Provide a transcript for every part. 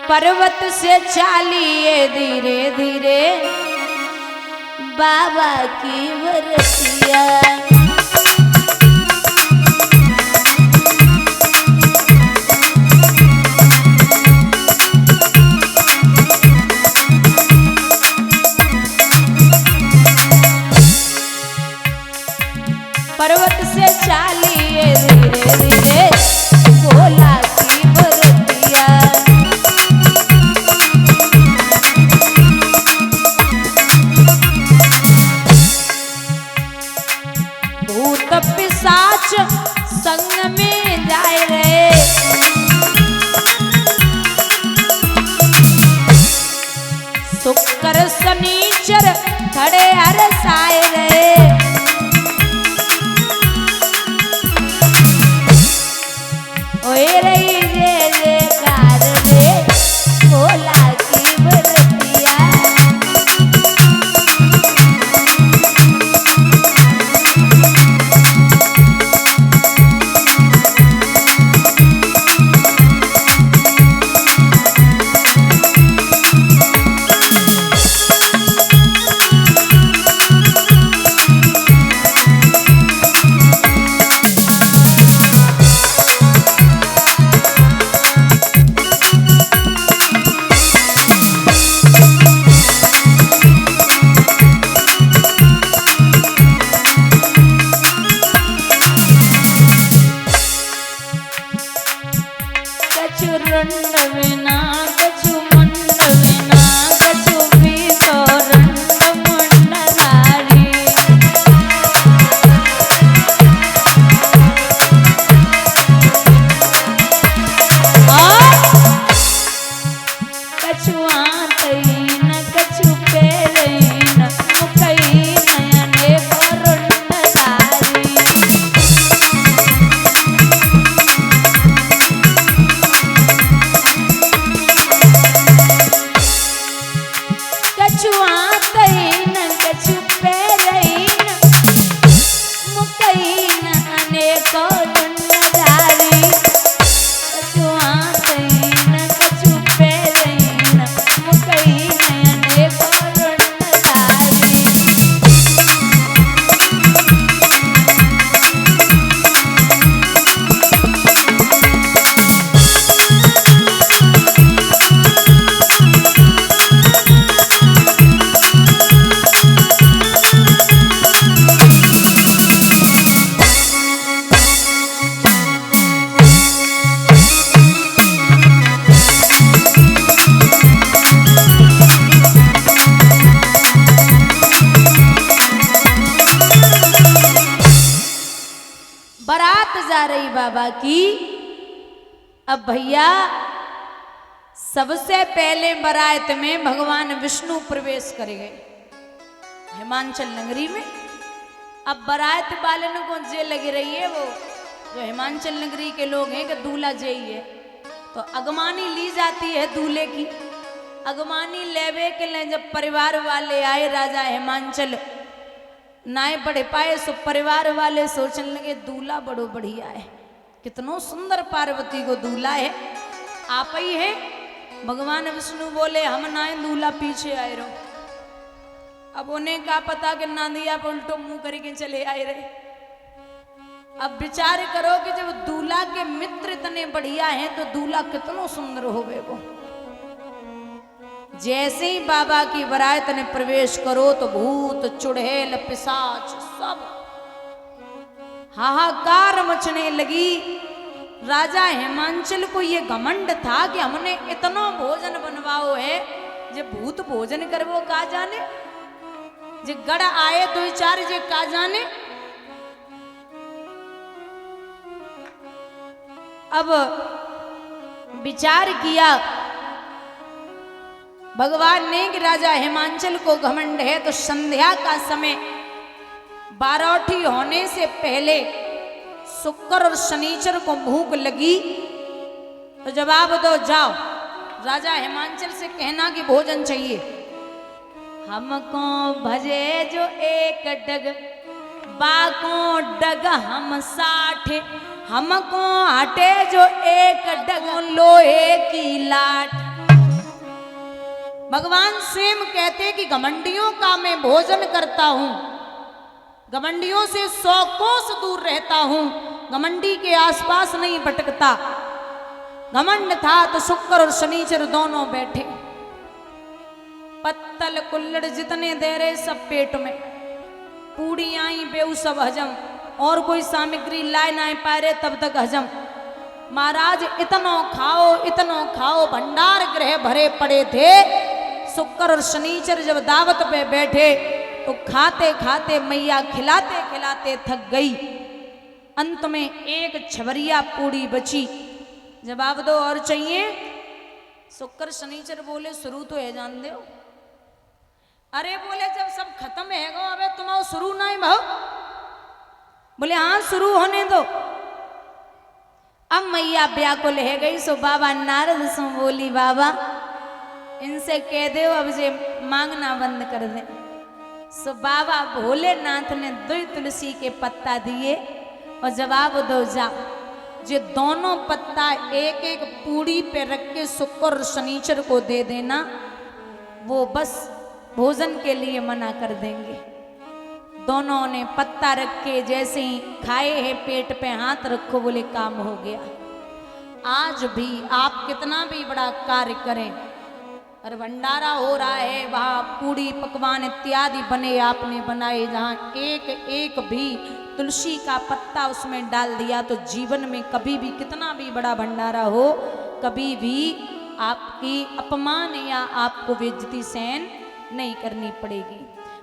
पर्वत से चालिए धीरे धीरे बाबा की बरतिया। पर्वत से चालिए धीरे धीरे भोला की बरतिया। भूत पिशाच संग में जाए रे, शुक्र शनिचर खड़े हरसाए रे। ओए रही जय जयकार रे भोला की बरतिया। जा रही बाबा की। अब भैया सबसे पहले बारात में भगवान विष्णु प्रवेश कर गए हिमांचल नगरी में। अब बारात वाले को जे लगी रही है वो जो हिमांचल नगरी के लोग हैं कि दूल्हा जे ही है, तो अगमानी ली जाती है दूल्हे की। अगमानी लेवे के लिए जब परिवार वाले आए राजा हिमांचल नाए पढ़ पाए, सो परिवार वाले सोचने लगे दूल्हा बड़ो बढ़िया है, कितनो सुंदर पार्वती को दूल्हा है, आप ही है। भगवान विष्णु बोले हम नाए दूल्हा पीछे आए रहो। अब उन्हें क्या पता कि नांदिया पर उल्टो मुंह करके चले आए रहे। अब विचार करो कि जब दूल्हा के मित्र इतने बढ़िया हैं तो दूल्हा कितनो सुंदर होवे वो। जैसे ही बाबा की बारात ने प्रवेश करो तो भूत चुड़ैल पिशाच सब हाहाकार मचने लगी। राजा हिमांचल को ये घमंड था कि हमने इतना भोजन बनवाओ है, जे भूत भोजन करवो का जाने, जे गड़ आए दो चार जे का जाने। अब विचार किया भगवान ने कि राजा हिमांचल को घमंड है, तो संध्या का समय बारौठी होने से पहले शुक्र और शनिचर को भूख लगी तो जवाब दो, जाओ राजा हिमांचल से कहना कि भोजन चाहिए। हमको भजे जो एक डग बाको डग हम 60, हमको हटे जो एक डग लोहे की लाट। भगवान स्वयं कहते कि घमंडियों का मैं भोजन करता हूं, घमंडियों से 100 कोस दूर रहता हूं, घमंडी के आसपास नहीं भटकता। घमंड था तो शुक्र और शनिचर दोनों बैठे, पत्तल कुल्लड़ जितने दे रहे सब पेट में, पूड़ी आई बेऊ सब हजम, और कोई सामग्री लाए ना पा रहे तब तक हजम। महाराज इतनो खाओ भंडार गृह भरे पड़े थे। शुक्र और शनिचर जब दावत पे बैठे तो खाते खाते मैया खिलाते खिलाते थक गई। अंत में एक छबरिया पूड़ी बची। जवाब दो और चाहिए? शुक्र शनिचर बोले शुरू तो है जान दो। अरे बोले जब सब खत्म है गो अबे तुम शुरू ना ही भाव। बोले हाँ शुरू होने दो। अब मैया व्याकुल है गई। सो बाबा नारद सो बोली बाबा इनसे कह दो अब जे मांगना बंद कर दे। सो बाबा भोलेनाथ ने 2 तुलसी के पत्ता दिए और जवाब दो जा जे दोनों पत्ता एक एक पूड़ी पे रख के शुक्र और शनिचर को दे देना, वो बस भोजन के लिए मना कर देंगे। दोनों ने पत्ता रख के जैसे ही खाए हैं पेट पे हाथ रखो बोले काम हो गया। आज भी आप कितना भी बड़ा कार्य करें, और भंडारा हो रहा है वहाँ पूड़ी पकवान इत्यादि बने आपने बनाए, जहाँ एक एक भी तुलसी का पत्ता उसमें डाल दिया तो जीवन में कभी भी कितना भी बड़ा भंडारा हो कभी भी आपकी अपमान या आपको बेइज्जती सहन नहीं करनी पड़ेगी।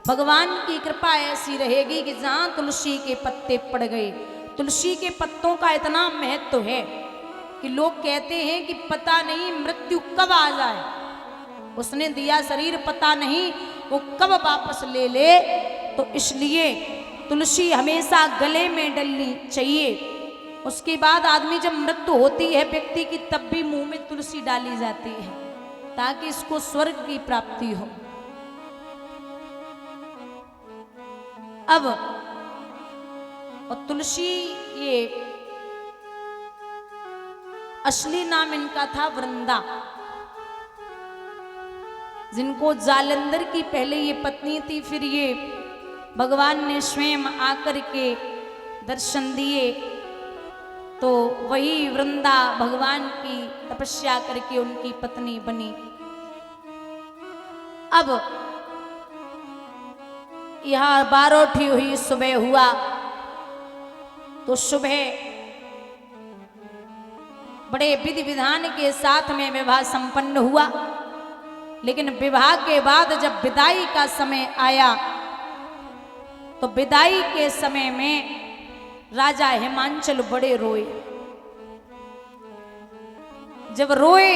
भगवान की कृपा ऐसी रहेगी कि जहाँ तुलसी के पत्ते पड़ गए, तुलसी के पत्तों का इतना महत्व है कि लोग कहते हैं कि पता नहीं मृत्यु कब आ जाए, उसने दिया शरीर पता नहीं वो कब वापस ले ले। तो इसलिए तुलसी हमेशा गले में डलनी चाहिए। उसके बाद आदमी जब मृत्यु होती है व्यक्ति की तब भी मुंह में तुलसी डाली जाती है ताकि इसको स्वर्ग की प्राप्ति हो। अब और तुलसी ये असली नाम इनका था वृंदा, जिनको जालंधर की पहले ये पत्नी थी, फिर ये भगवान ने स्वयं आकर के दर्शन दिए तो वही वृंदा भगवान की तपस्या करके उनकी पत्नी बनी। अब यहाँ बारोठी हुई, सुबह हुआ तो सुबह बड़े विधि विधान के साथ में विवाह संपन्न हुआ। लेकिन विवाह के बाद जब विदाई का समय आया तो विदाई के समय में राजा हिमांचल बड़े रोए। जब रोए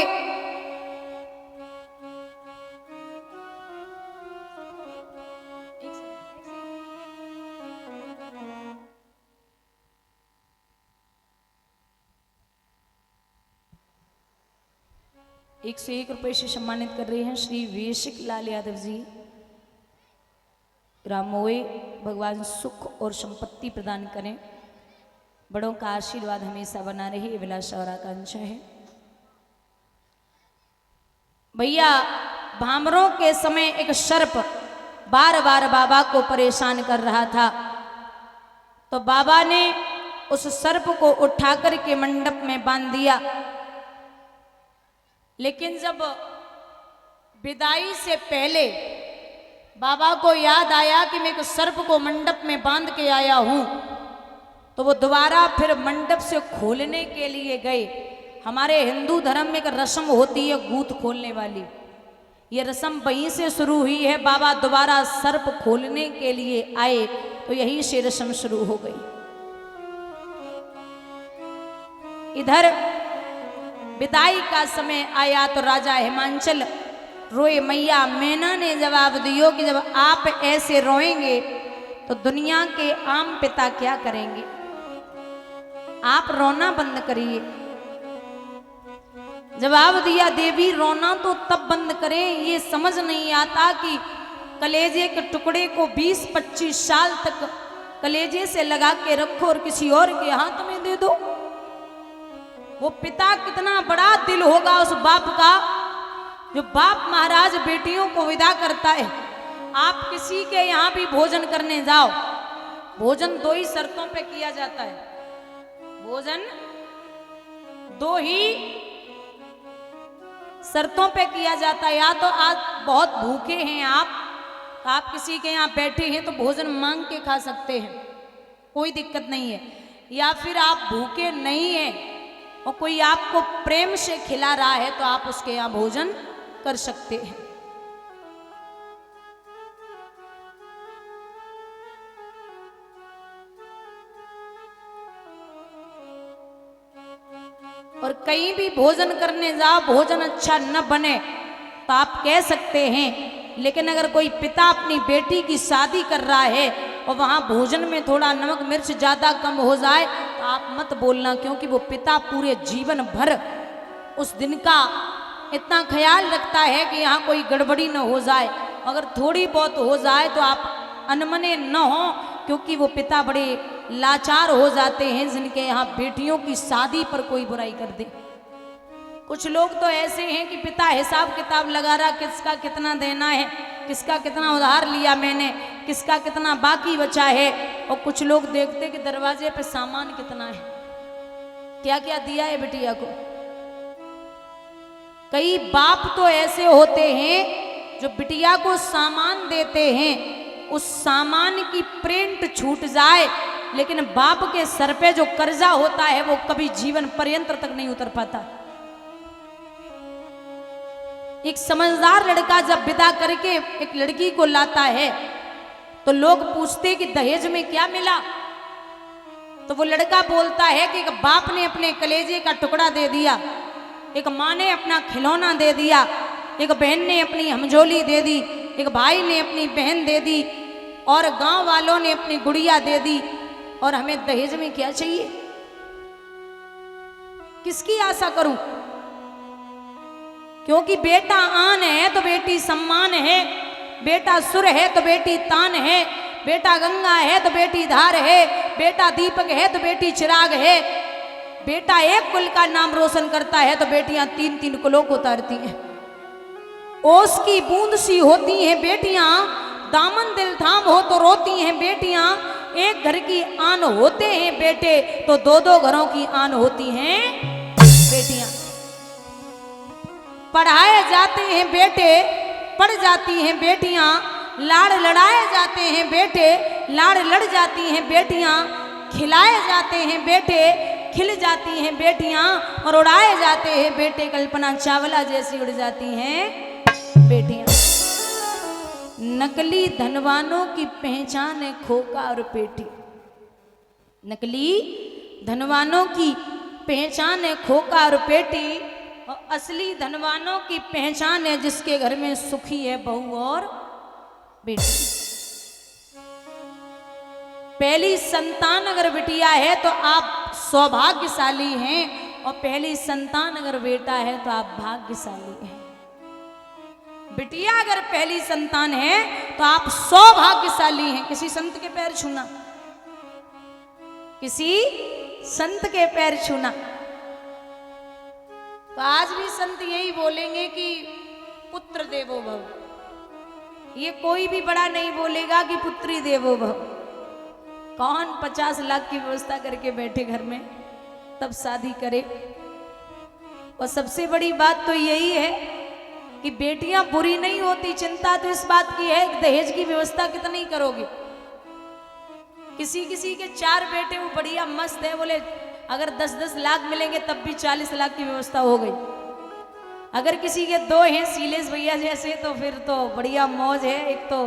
₹101 से सम्मानित कर रहे हैं श्री वेशिक लाल यादव जी। रामोए भगवान सुख और संपत्ति प्रदान करें, बड़ों का आशीर्वाद हमेशा बना रहे, ये अभिलाषा और आकांक्षा है। भैया भामरों के समय एक सर्प बार बार बाबा को परेशान कर रहा था, तो बाबा ने उस सर्प को उठा कर के मंडप में बांध दिया। लेकिन जब विदाई से पहले बाबा को याद आया कि मैं एक सर्प को मंडप में बांध के आया हूं, तो वो दोबारा फिर मंडप से खोलने के लिए गए। हमारे हिंदू धर्म में एक रस्म होती है गूंथ खोलने वाली, ये रस्म वहीं से शुरू हुई है। बाबा दोबारा सर्प खोलने के लिए आए तो यहीं से रस्म शुरू हो गई। इधर विदाई का समय आया तो राजा हिमांचल रोए। मैया मैना ने जवाब दियो कि जब आप ऐसे रोएंगे तो दुनिया के आम पिता क्या करेंगे, आप रोना बंद करिए। जवाब दिया देवी रोना तो तब बंद करें, ये समझ नहीं आता कि कलेजे के टुकड़े को 20-25 साल तक कलेजे से लगा के रखो और किसी और के हाथ में दे दो। वो पिता कितना बड़ा दिल होगा उस बाप का जो बाप महाराज बेटियों को विदा करता है, आप किसी के यहाँ भी भोजन करने जाओ, भोजन दो ही शर्तों पे किया जाता है। भोजन दो ही शर्तों पे किया जाता है। या तो आज बहुत भूखे हैं आप किसी के यहाँ बैठे हैं तो भोजन मांग के खा सकते हैं, कोई दिक्कत नहीं है। या फिर आप भूखे नहीं हैं और कोई आपको प्रेम से खिला रहा है तो आप उसके यहाँ भोजन कर सकते हैं। और कहीं भी भोजन करने जाओ, भोजन अच्छा न बने तो आप कह सकते हैं, लेकिन अगर कोई पिता अपनी बेटी की शादी कर रहा है और वहाँ भोजन में थोड़ा नमक मिर्च ज़्यादा कम हो जाए तो आप मत बोलना, क्योंकि वो पिता पूरे जीवन भर उस दिन का इतना ख्याल रखता है कि यहाँ कोई गड़बड़ी न हो जाए। अगर थोड़ी बहुत हो जाए तो आप अनमने न हो, क्योंकि वो पिता बड़े लाचार हो जाते हैं जिनके यहाँ बेटियों की शादी पर कोई बुराई कर दे। कुछ लोग तो ऐसे हैं कि पिता हिसाब किताब लगा रहा, किसका कितना देना है, किसका कितना उधार लिया मैंने, किसका कितना बाकी बचा है। और कुछ लोग देखते कि दरवाजे पे सामान कितना है, क्या क्या दिया है बिटिया को। कई बाप तो ऐसे होते हैं जो बिटिया को सामान देते हैं, उस सामान की प्रिंट छूट जाए, लेकिन बाप के सर पे जो कर्जा होता है वो कभी जीवन पर्यंत तक नहीं उतर पाता। एक समझदार लड़का जब विदा करके एक लड़की को लाता है तो लोग पूछते कि दहेज में क्या मिला, तो वो लड़का बोलता है कि एक बाप ने अपने कलेजे का टुकड़ा दे दिया, एक माँ ने अपना खिलौना दे दिया, एक बहन ने अपनी हमजोली दे दी, एक भाई ने अपनी बहन दे दी, और गांव वालों ने अपनी गुड़िया दे दी। और हमें दहेज में क्या चाहिए, किसकी आशा करूं? क्योंकि बेटा आन है तो बेटी सम्मान है, बेटा सुर है तो बेटी तान है, बेटा गंगा है तो बेटी धार है, बेटा दीपक है तो बेटी चिराग है। बेटा एक कुल का नाम रोशन करता है तो बेटियां तीन तीन कुलों को उतारती हैं। ओस की बूंद सी होती हैं बेटियां, दामन दिल थाम हो तो रोती हैं बेटियां। एक घर की आन होते हैं बेटे तो दो दो घरों की आन होती हैं बेटियां। पढ़ाए जाते हैं बेटे, पढ़ जाती हैं बेटियां, लाड़ लड़ाए जाते हैं बेटे, लाड़ लड़ जाती हैं बेटियां, खिलाए जाते हैं बेटे, खिल जाती हैं बेटियां, और उड़ाए जाते हैं बेटे, कल्पना चावला जैसी उड़ जाती हैं बेटियां। नकली धनवानों की पहचान है खोका और पेटी। नकली धनवानों की पहचान है खोका और पेटी, और असली धनवानों की पहचान है जिसके घर में सुखी है बहू और बेटी। पहली संतान अगर बिटिया है तो आप सौभाग्यशाली हैं, और पहली संतान अगर बेटा है तो आप भाग्यशाली हैं। बिटिया अगर पहली संतान है तो आप सौभाग्यशाली हैं। किसी संत के पैर छूना, किसी संत के पैर छूना। तो आज भी संत यही बोलेंगे कि पुत्र देवो भव। ये कोई भी बड़ा नहीं बोलेगा कि पुत्री देवो भव। कौन 50 लाख की व्यवस्था करके बैठे घर में तब शादी करे। और सबसे बड़ी बात तो यही है कि बेटियां बुरी नहीं होती, चिंता तो इस बात की है दहेज की व्यवस्था कितनी करोगे। किसी किसी के 4 बेटे वो बढ़िया मस्त है, बोले अगर 10-10 लाख मिलेंगे तब भी 40 लाख की व्यवस्था हो गई। अगर किसी के 2 हैं शीलेश भैया जैसे तो फिर तो बढ़िया मौज है। एक तो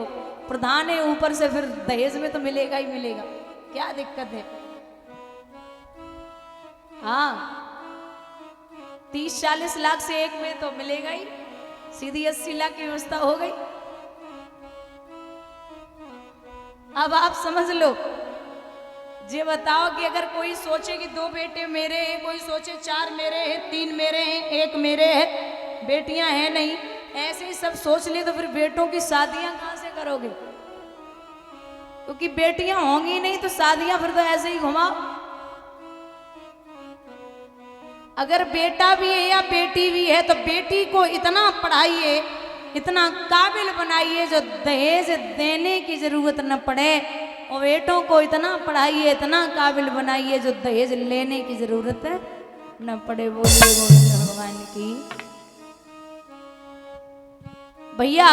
प्रधान है, ऊपर से फिर दहेज में तो मिलेगा ही मिलेगा, क्या दिक्कत है। हाँ 30-40 लाख से एक में तो मिलेगा ही, सीधी 80 लाख की व्यवस्था हो गई। अब आप समझ लो, ये बताओ कि अगर कोई सोचे कि 2 बेटे मेरे हैं, कोई सोचे 4 मेरे हैं, 3 मेरे हैं, 1 मेरे है, बेटियां हैं नहीं, ऐसे ही सब सोच ले तो फिर बेटों की शादियां कहां से करोगे? क्योंकि बेटियां होंगी नहीं तो शादियां फिर तो ऐसे ही घुमाओ। अगर बेटा भी है या बेटी भी है तो बेटी को इतना पढ़ाइए, इतना काबिल बनाइए जो दहेज देने की जरूरत न पड़े, और बेटों को इतना पढ़ाइए, इतना काबिल बनाइए जो दहेज लेने की जरूरत न पड़े। बोलिए गोविंद भगवान की। भैया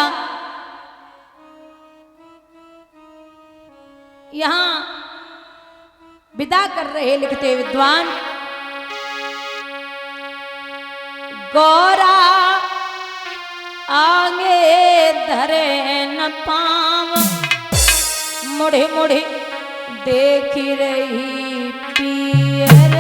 यहां विदा कर रहे लिखते विद्वान, गौरा आगे धरे न पाँव, मुड़े मुड़े देख रही पियर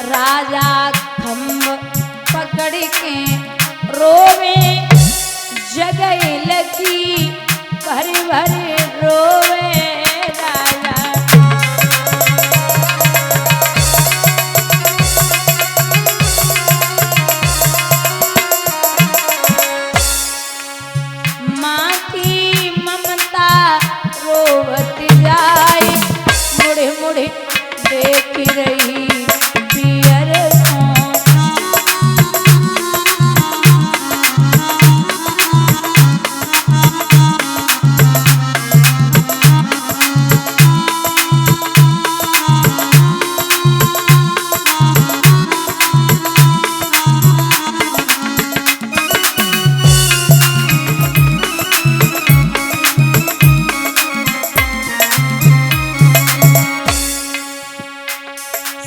राजा खम्भ पकड़ के रोवे, जगह लगी भरी भरी रोवे राजा। माँ की ममता रोवत जाए, मुड़े मुड़े देख रही पियर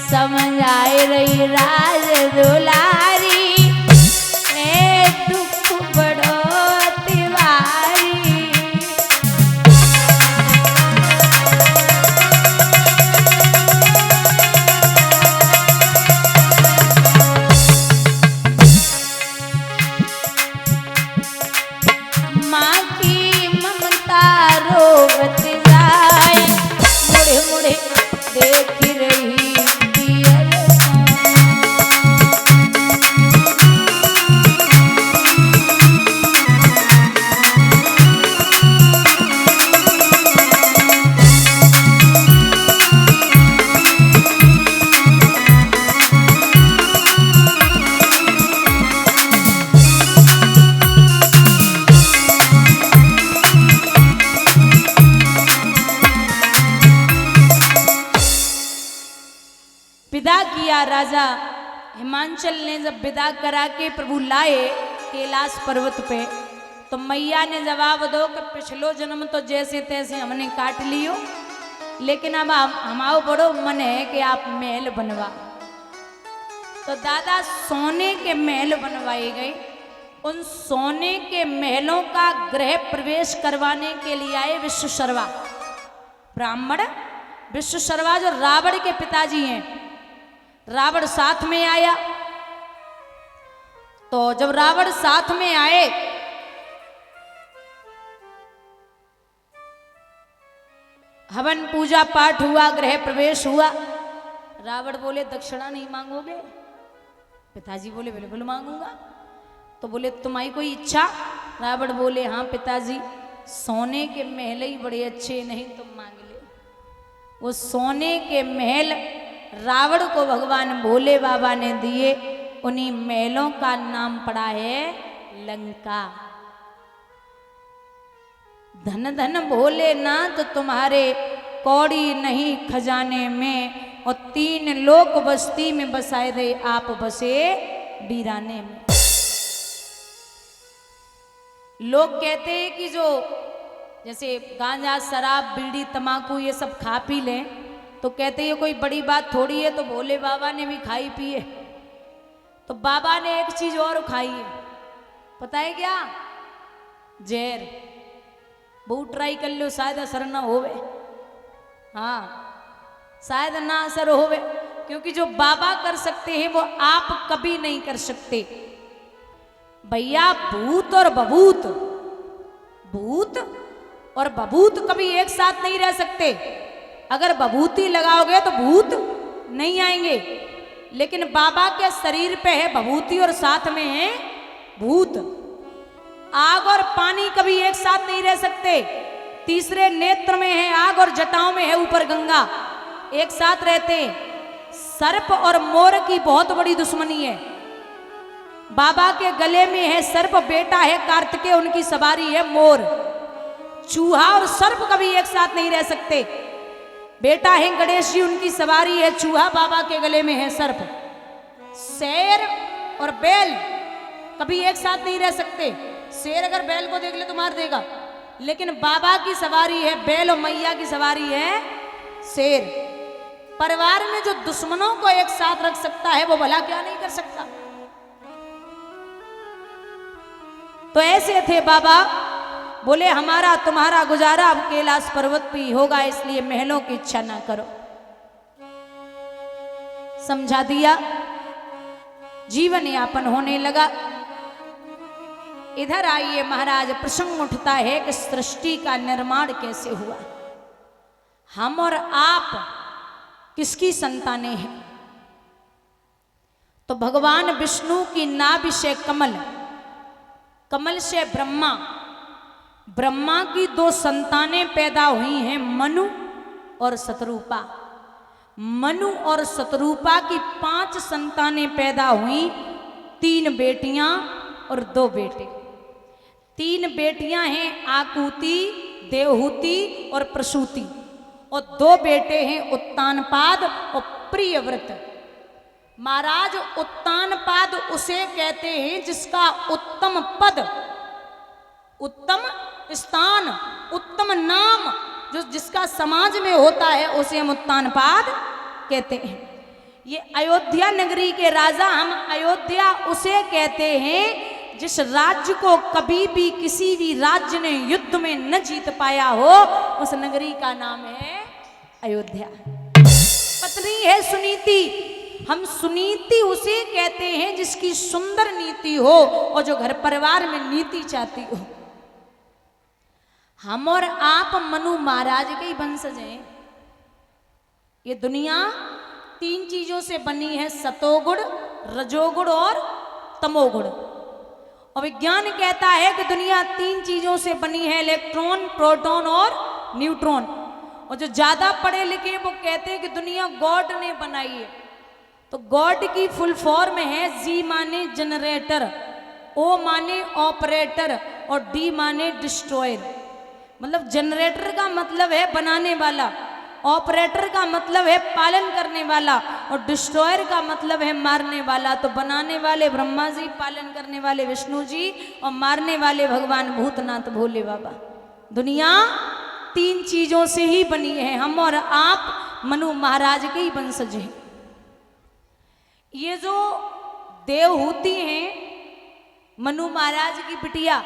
समझ आए रही राज दुलारी, ए दुख बड़ो तिवारी। माँ की ममता रोवत जाए, मुड़े मुड़े देख रही विदा किया। राजा हिमांचल ने जब विदा करा के प्रभु लाए कैलाश पर्वत पे, तो मैया ने जवाब दो कि पिछलो जन्म तो जैसे तैसे हमने काट लियो, लेकिन अब हमारो बड़ो मन है कि आप महल बनवा। तो दादा सोने के महल बनवाए गए। उन सोने के महलों का गृह प्रवेश करवाने के लिए आए विश्वशर्मा ब्राह्मण। विश्वशर्मा जो रावण के पिताजी हैं, रावण साथ में आया। तो जब रावण साथ में आए हवन पूजा पाठ हुआ, गृह प्रवेश हुआ। रावण बोले दक्षिणा नहीं मांगोगे? पिताजी बोले बिल्कुल मांगूंगा। तो बोले तुम्हारी कोई इच्छा? रावण बोले हाँ पिताजी, सोने के महल ही बड़े अच्छे, नहीं तुम मांग ले। वो सोने के महल रावण को भगवान भोले बाबा ने दिए। उन्हीं महलों का नाम पड़ा है लंका। धन धन भोलेनाथ तुम्हारे कौड़ी नहीं खजाने में, और 3 लोक बस्ती में बसाए दे आप बसे वीराने में। लोग कहते हैं कि जो जैसे गांजा शराब बीड़ी तमाकू ये सब खा पी लें तो कहते ये कोई बड़ी बात थोड़ी है, तो भोले बाबा ने भी खाई पी है। तो बाबा ने एक चीज और खाई है, पता है क्या? जहर। बहुत ट्राई कर लो, शायद असर ना होवे। हाँ शायद ना असर होवे, क्योंकि जो बाबा कर सकते हैं वो आप कभी नहीं कर सकते। भैया भूत और बभूत, भूत और बभूत कभी एक साथ नहीं रह सकते। अगर बभूति लगाओगे तो भूत नहीं आएंगे, लेकिन बाबा के शरीर पे है बभूति और साथ में है भूत। आग और पानी कभी एक साथ नहीं रह सकते। तीसरे नेत्र में है आग और जटाओं में है ऊपर गंगा, एक साथ रहते। सर्प और मोर की बहुत बड़ी दुश्मनी है। बाबा के गले में है सर्प, बेटा है कार्तिकेय, उनकी सवारी है मोर। चूहा और सर्प कभी एक साथ नहीं रह सकते। बेटा है गणेश जी, उनकी सवारी है चूहा, बाबा के गले में है सर्प। शेर और बैल कभी एक साथ नहीं रह सकते। शेर अगर बैल को देख ले तो मार देगा, लेकिन बाबा की सवारी है बैल और मैया की सवारी है शेर। परिवार में जो दुश्मनों को एक साथ रख सकता है वो भला क्या नहीं कर सकता। तो ऐसे थे बाबा, बोले हमारा तुम्हारा गुजारा अब कैलाश पर्वत पे ही होगा, इसलिए महलों की इच्छा ना करो। समझा दिया, जीवन यापन होने लगा। इधर आइए महाराज, प्रसंग उठता है कि सृष्टि का निर्माण कैसे हुआ। हम और आप किसकी संतानें हैं? तो भगवान विष्णु की नाभि से कमल, कमल से ब्रह्मा, ब्रह्मा की दो संतानें पैदा हुई हैं, मनु और शतरूपा। मनु और शतरूपा की 5 संतानें पैदा हुई, 3 बेटियां और 2 बेटे। 3 बेटियां हैं आकुति, देवहूति और प्रसूति, और 2 बेटे हैं उत्तानपाद और प्रियव्रत। महाराज उत्तानपाद उसे कहते हैं जिसका उत्तम पद, उत्तम स्थान, उत्तम नाम जो जिसका समाज में होता है उसे हम उत्तानपाद कहते हैं। ये अयोध्या नगरी के राजा, हम अयोध्या उसे कहते हैं जिस राज्य को कभी भी किसी भी राज्य ने युद्ध में न जीत पाया हो, उस नगरी का नाम है अयोध्या। पत्नी है सुनीति, हम सुनीति उसे कहते हैं जिसकी सुंदर नीति हो और जो घर परिवार में नीति चाहती हो। हम और आप मनु महाराज के ही वंशज हैं। ये दुनिया 3 चीजों से बनी है, सतोगुण, रजोगुण और तमोगुण। और विज्ञान कहता है कि दुनिया 3 चीजों से बनी है, इलेक्ट्रॉन, प्रोटॉन और न्यूट्रॉन। और जो ज्यादा पढ़े लिखे वो कहते हैं कि दुनिया गॉड ने बनाई है। तो गॉड की फुल फॉर्म है, जी माने जनरेटर, ओ माने ऑपरेटर और डी माने डिस्ट्रॉयर। मतलब जनरेटर का मतलब है बनाने वाला, ऑपरेटर का मतलब है पालन करने वाला, और डिस्ट्रॉयर का मतलब है मारने वाला। तो बनाने वाले ब्रह्मा जी, पालन करने वाले विष्णु जी, और मारने वाले भगवान भूतनाथ भोले बाबा। दुनिया 3 चीजों से ही बनी है। हम और आप मनु महाराज के ही वंशज हैं। ये जो देवहूति हैं, मनु महाराज की बिटिया,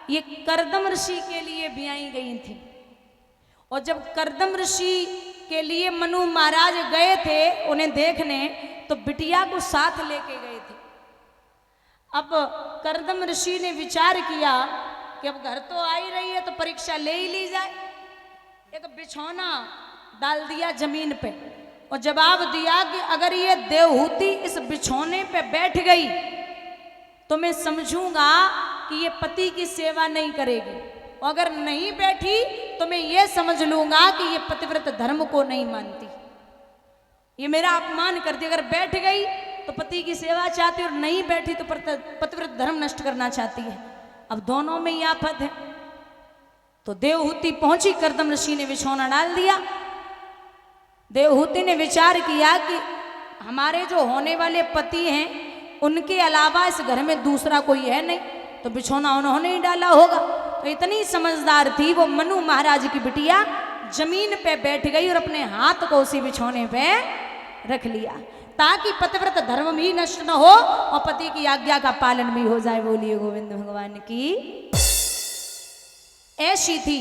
ये करदम ऋषि के लिए ब्याई गई थी। और जब करदम ऋषि के लिए मनु महाराज गए थे उन्हें देखने, तो बिटिया को साथ लेके गए थे। अब करदम ऋषि ने विचार किया कि अब घर तो आ ही रही है तो परीक्षा ले ही ली जाए। एक बिछौना डाल दिया जमीन पे और जवाब दिया कि अगर ये देवहूति इस बिछौने पे बैठ गई तो मैं समझूंगा कि ये पति की सेवा नहीं करेगी, और अगर नहीं बैठी तो मैं ये समझ लूंगा कि ये पतिव्रत धर्म को नहीं मानती, ये मेरा अपमान करती। अगर बैठ गई तो पति की सेवा चाहती, और नहीं बैठी तो पतिव्रत धर्म नष्ट करना चाहती है। अब दोनों में ही आफत है। तो देवहूति पहुंची, करदम ऋषि ने बिछौना डाल दिया। देवहूति ने विचार किया कि हमारे जो होने वाले पति हैं उनके अलावा इस घर में दूसरा कोई है नहीं, तो बिछौना उन्होंने ही डाला होगा। तो इतनी समझदार थी वो मनु महाराज की बिटिया, जमीन पे बैठ गई और अपने हाथ को उसी बिछौने पे रख लिया, ताकि पतिव्रत धर्म भी नष्ट न हो और पति की आज्ञा का पालन भी हो जाए। बोलिए गोविंद भगवान की। ऐसी थी